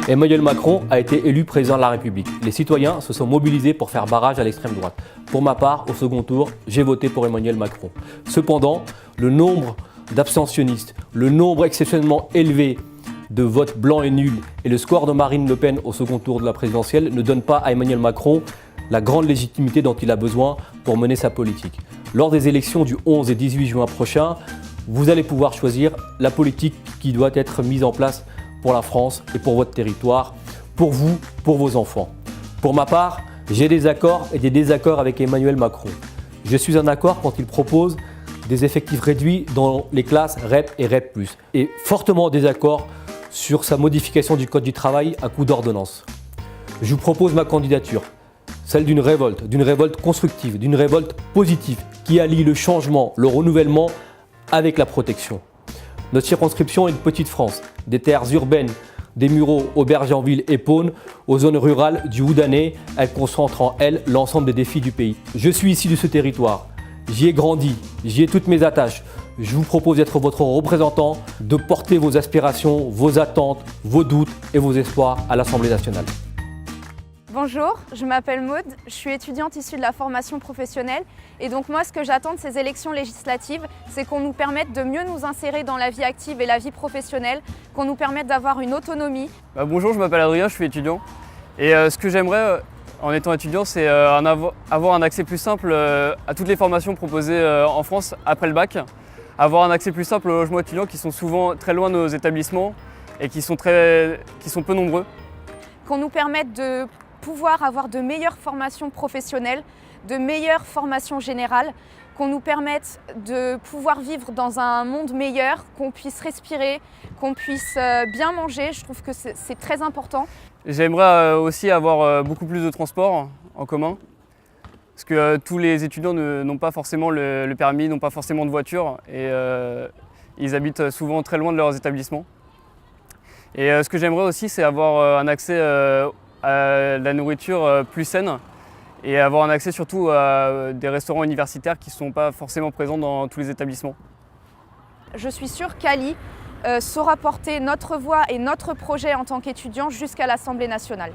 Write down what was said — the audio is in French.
Emmanuel Macron a été élu président de la République. Les citoyens se sont mobilisés pour faire barrage à l'extrême droite. Pour ma part, au second tour, j'ai voté pour Emmanuel Macron. Cependant, le nombre d'abstentionnistes, le nombre exceptionnellement élevé de votes blancs et nuls et le score de Marine Le Pen au second tour de la présidentielle ne donnent pas à Emmanuel Macron la grande légitimité dont il a besoin pour mener sa politique. Lors des élections du 11 et 18 juin prochains, vous allez pouvoir choisir la politique qui doit être mise en place pour la France et pour votre territoire, pour vous, pour vos enfants. Pour ma part, j'ai des accords et des désaccords avec Emmanuel Macron. Je suis en accord quand il propose des effectifs réduits dans les classes REP et REP+, et fortement en désaccord sur sa modification du Code du travail à coup d'ordonnance. Je vous propose ma candidature, celle d'une révolte constructive, d'une révolte positive, qui allie le changement, le renouvellement avec la protection. Notre circonscription est une petite France, des terres urbaines, des Mureaux, Aubergenville et Pône, aux zones rurales du Houdanais, elle concentre en elle l'ensemble des défis du pays. Je suis ici de ce territoire, j'y ai grandi, j'y ai toutes mes attaches. Je vous propose d'être votre représentant, de porter vos aspirations, vos attentes, vos doutes et vos espoirs à l'Assemblée nationale. Bonjour, je m'appelle Maude, je suis étudiante issue de la formation professionnelle et donc moi ce que j'attends de ces élections législatives, c'est qu'on nous permette de mieux nous insérer dans la vie active et la vie professionnelle, qu'on nous permette d'avoir une autonomie. Bonjour, je m'appelle Adrien, je suis étudiant et ce que j'aimerais en étant étudiant, c'est avoir un accès plus simple à toutes les formations proposées en France après le bac, avoir un accès plus simple aux logements étudiants qui sont souvent très loin de nos établissements et qui sont peu nombreux. Qu'on nous permette de pouvoir avoir de meilleures formations professionnelles, de meilleures formations générales, qu'on nous permette de pouvoir vivre dans un monde meilleur, qu'on puisse respirer, qu'on puisse bien manger. Je trouve que c'est très important. J'aimerais aussi avoir beaucoup plus de transports en commun, parce que tous les étudiants n'ont pas forcément le permis, n'ont pas forcément de voiture et ils habitent souvent très loin de leurs établissements. Et ce que j'aimerais aussi, c'est avoir un accès à la nourriture plus saine et avoir un accès surtout à des restaurants universitaires qui ne sont pas forcément présents dans tous les établissements. Je suis sûre qu'Ali saura porter notre voix et notre projet en tant qu'étudiant jusqu'à l'Assemblée nationale.